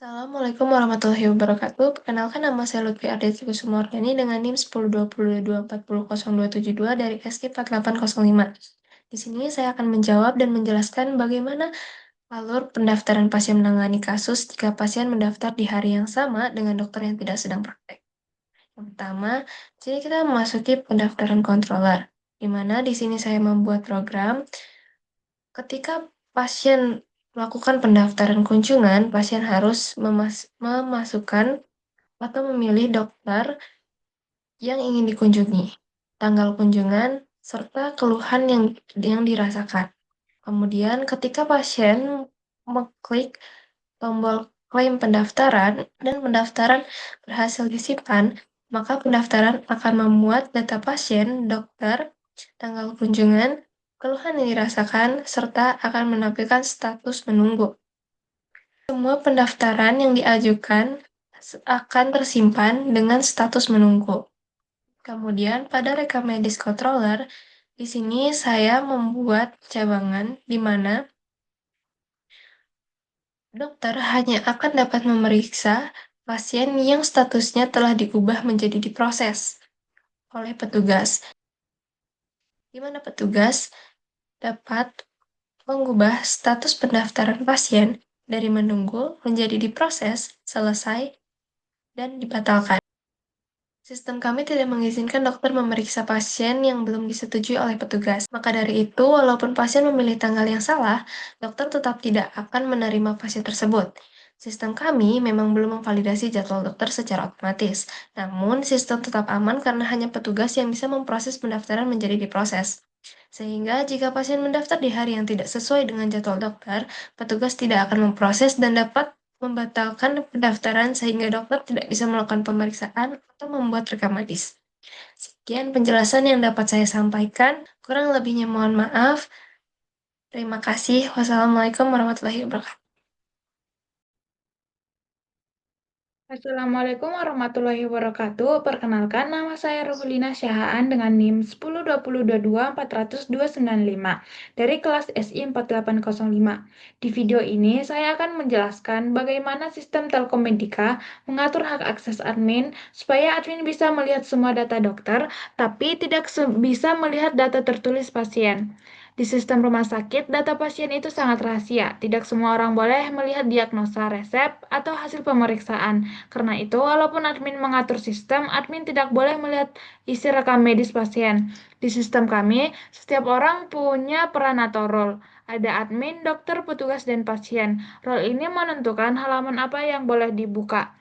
Assalamualaikum warahmatullahi wabarakatuh. Perkenalkan nama saya Lutfi Ardhiti Kusumawardhani dengan NIM 1022240272 dari SK 4805. Di sini saya akan menjawab dan menjelaskan bagaimana alur pendaftaran pasien menangani kasus jika pasien mendaftar di hari yang sama dengan dokter yang tidak sedang praktek. Yang pertama, di sini kita memasuki pendaftaran controller, di mana di sini saya membuat program. Ketika pasien melakukan pendaftaran kunjungan, pasien harus memasukkan atau memilih dokter yang ingin dikunjungi, tanggal kunjungan, serta keluhan yang dirasakan. Kemudian, ketika pasien mengklik tombol klaim pendaftaran dan pendaftaran berhasil disimpan, maka pendaftaran akan memuat data pasien, dokter, tanggal kunjungan, keluhan yang dirasakan, serta akan menampilkan status menunggu. Semua pendaftaran yang diajukan akan tersimpan dengan status menunggu. Kemudian pada rekam medis controller, di sini saya membuat cabangan di mana dokter hanya akan dapat memeriksa pasien yang statusnya telah diubah menjadi diproses oleh petugas, di mana petugas dapat mengubah status pendaftaran pasien dari menunggu menjadi diproses, selesai, dan dibatalkan. Sistem kami tidak mengizinkan dokter memeriksa pasien yang belum disetujui oleh petugas. Maka dari itu, walaupun pasien memilih tanggal yang salah, dokter tetap tidak akan menerima pasien tersebut. Sistem kami memang belum memvalidasi jadwal dokter secara otomatis. Namun, sistem tetap aman karena hanya petugas yang bisa memproses pendaftaran menjadi diproses. Sehingga jika pasien mendaftar di hari yang tidak sesuai dengan jadwal dokter, petugas tidak akan memproses dan dapat membatalkan pendaftaran sehingga dokter tidak bisa melakukan pemeriksaan atau membuat rekam medis. Sekian penjelasan yang dapat saya sampaikan. Kurang lebihnya mohon maaf. Terima kasih. Wassalamualaikum warahmatullahi wabarakatuh. Assalamualaikum warahmatullahi wabarakatuh. Perkenalkan, nama saya Ruhulina Syahaan dengan NIM 102022400295 dari kelas SI 4805. Di video ini, saya akan menjelaskan bagaimana sistem Telkomedika mengatur hak akses admin supaya admin bisa melihat semua data dokter, tapi tidak bisa melihat data tertulis pasien. Di sistem rumah sakit, data pasien itu sangat rahasia. Tidak semua orang boleh melihat diagnosa, resep, atau hasil pemeriksaan. Karena itu, walaupun admin mengatur sistem, admin tidak boleh melihat isi rekam medis pasien. Di sistem kami, setiap orang punya peran atau role. Ada admin, dokter, petugas, dan pasien. Role ini menentukan halaman apa yang boleh dibuka.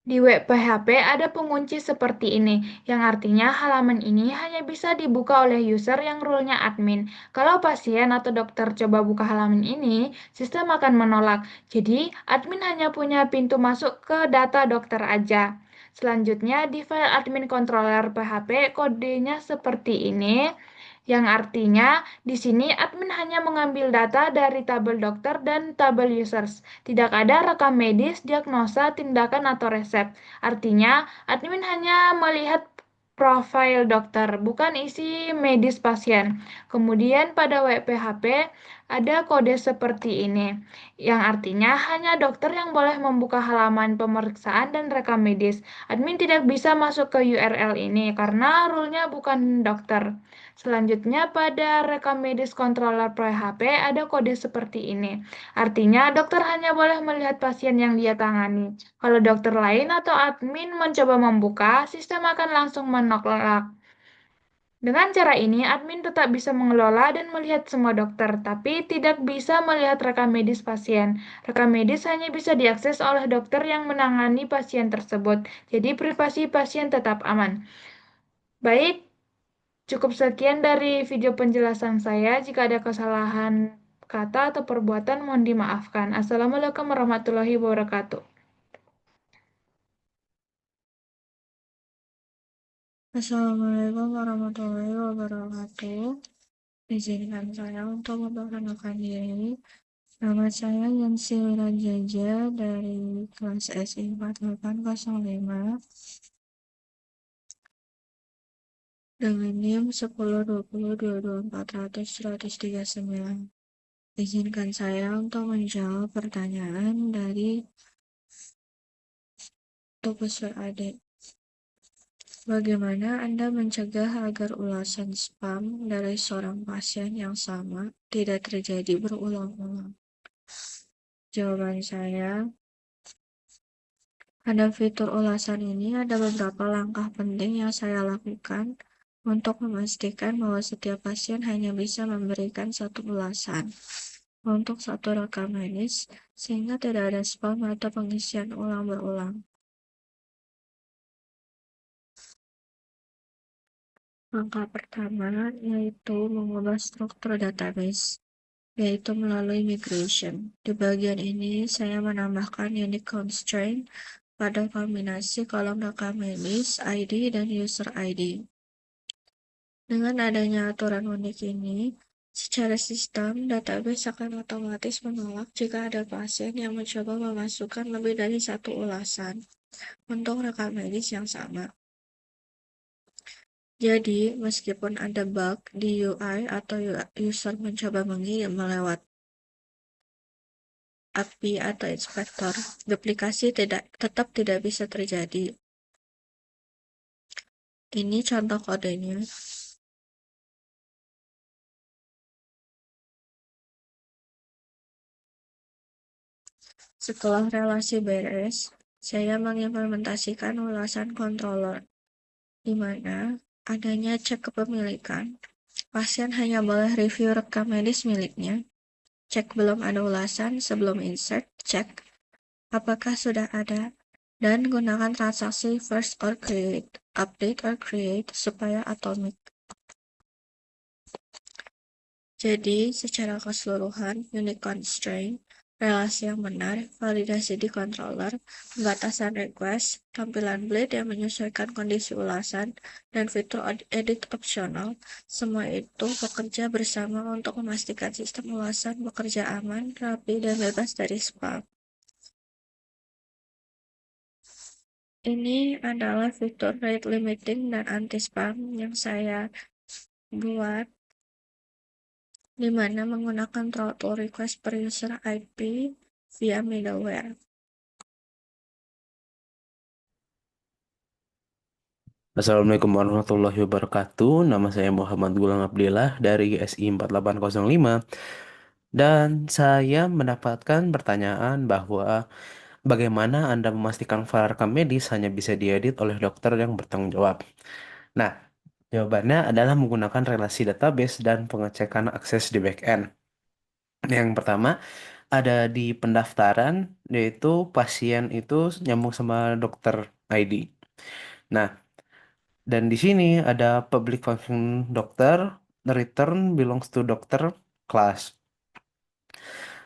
Di web PHP ada pengunci seperti ini, yang artinya halaman ini hanya bisa dibuka oleh user yang role-nya admin. Kalau pasien atau dokter coba buka halaman ini, sistem akan menolak. Jadi, admin hanya punya pintu masuk ke data dokter aja. Selanjutnya, di file admin controller PHP, kodenya seperti ini, yang artinya di sini admin hanya mengambil data dari tabel dokter dan tabel users. Tidak ada rekam medis, diagnosa, tindakan, atau resep. Artinya, admin hanya melihat profil dokter, bukan isi medis pasien. Kemudian pada web PHP ada kode seperti ini, yang artinya hanya dokter yang boleh membuka halaman pemeriksaan dan rekam medis. Admin tidak bisa masuk ke URL ini karena rule-nya bukan dokter. Selanjutnya pada rekam medis controller PHP ada kode seperti ini. Artinya dokter hanya boleh melihat pasien yang dia tangani. Kalau dokter lain atau admin mencoba membuka, sistem akan langsung menolak. Dengan cara ini, admin tetap bisa mengelola dan melihat semua dokter, tapi tidak bisa melihat rekam medis pasien. Rekam medis hanya bisa diakses oleh dokter yang menangani pasien tersebut, jadi privasi pasien tetap aman. Baik, cukup sekian dari video penjelasan saya. Jika ada kesalahan kata atau perbuatan, mohon dimaafkan. Assalamualaikum warahmatullahi wabarakatuh. Assalamualaikum warahmatullahi wabarakatuh. Izinkan saya untuk memperkenalkan diri. Nama saya Yansi Wirajaja dari kelas SI 4805 dengan NIM 102022400139. Izinkan saya untuk menjawab pertanyaan dari Profesor Ade. Bagaimana Anda mencegah agar ulasan spam dari seorang pasien yang sama tidak terjadi berulang-ulang? Jawaban saya, pada fitur ulasan ini ada beberapa langkah penting yang saya lakukan untuk memastikan bahwa setiap pasien hanya bisa memberikan satu ulasan untuk satu rekam medis, sehingga tidak ada spam atau pengisian ulang berulang. Langkah pertama yaitu mengubah struktur database, yaitu melalui migration. Di bagian ini, saya menambahkan unique constraint pada kombinasi kolom rekam medis, ID, dan user ID. Dengan adanya aturan unik ini, secara sistem, database akan otomatis menolak jika ada pasien yang mencoba memasukkan lebih dari satu ulasan untuk rekam medis yang sama. Jadi, meskipun ada bug di UI atau user mencoba mengirim melewat API atau inspektor, duplikasi tetap tidak bisa terjadi. Ini contoh kodenya. Setelah relasi beres, saya mengimplementasikan ulasan controller, di mana adanya cek kepemilikan. Pasien hanya boleh review rekam medis miliknya, cek belum ada ulasan sebelum insert, cek apakah sudah ada, dan gunakan transaksi first or create, update or create supaya atomik. Jadi, secara keseluruhan, unique constraint, relasi yang benar, validasi di controller, pembatasan request, tampilan blade yang menyesuaikan kondisi ulasan, dan fitur edit opsional, semua itu bekerja bersama untuk memastikan sistem ulasan bekerja aman, rapi, dan bebas dari spam. Ini adalah fitur rate limiting dan anti-spam yang saya buat, di mana menggunakan throttle request per user IP via middleware. Assalamualaikum warahmatullahi wabarakatuh. Nama saya Muhammad Gulang Abdillah dari SI 4805 dan saya mendapatkan pertanyaan bahwa bagaimana Anda memastikan file rekam medis hanya bisa diedit oleh dokter yang bertanggung jawab. Nah, jawabannya adalah menggunakan relasi database dan pengecekan akses di backend. Yang pertama ada di pendaftaran, yaitu pasien itu nyambung sama dokter ID. Nah, dan di sini ada public function dokter, return belongs to dokter class.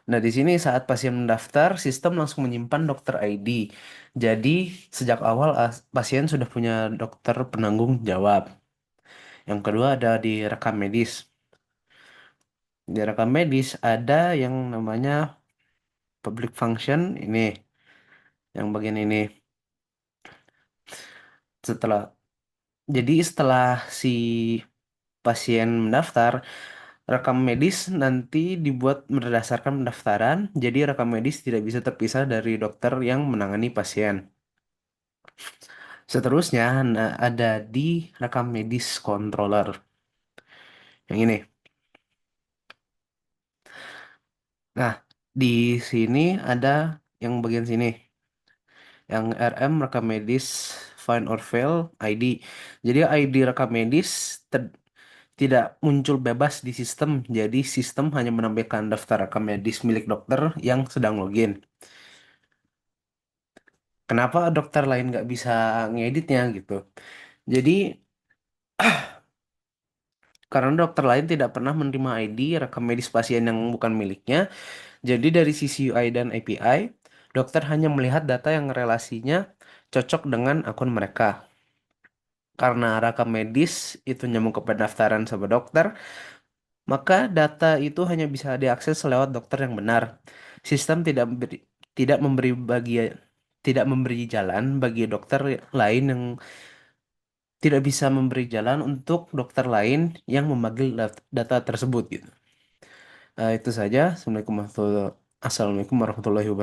Nah, di sini saat pasien mendaftar, sistem langsung menyimpan dokter ID. Jadi, sejak awal pasien sudah punya dokter penanggung jawab. Yang kedua ada di rekam medis. Di rekam medis ada yang namanya public function ini, yang bagian ini. Setelah setelah si pasien mendaftar, rekam medis nanti dibuat berdasarkan pendaftaran, jadi rekam medis tidak bisa terpisah dari dokter yang menangani pasien. Seterusnya, ada di rekam medis controller. Yang ini. Nah, di sini ada yang bagian sini. Yang RM rekam medis find or fail ID. Jadi ID rekam medis tidak muncul bebas di sistem. Jadi sistem hanya menampilkan daftar rekam medis milik dokter yang sedang login. Kenapa dokter lain nggak bisa ngeditnya gitu? Jadi karena dokter lain tidak pernah menerima ID rekam medis pasien yang bukan miliknya, jadi dari sisi UI dan API, dokter hanya melihat data yang relasinya cocok dengan akun mereka. Karena rekam medis itu nyambung ke pendaftaran sama dokter, maka data itu hanya bisa diakses lewat dokter yang benar. Sistem tidak memberi tidak memberi jalan bagi dokter lain yang tidak bisa memberi jalan untuk dokter lain yang memanggil data tersebut gitu. Itu saja. Assalamualaikum warahmatullahi wabarakatuh.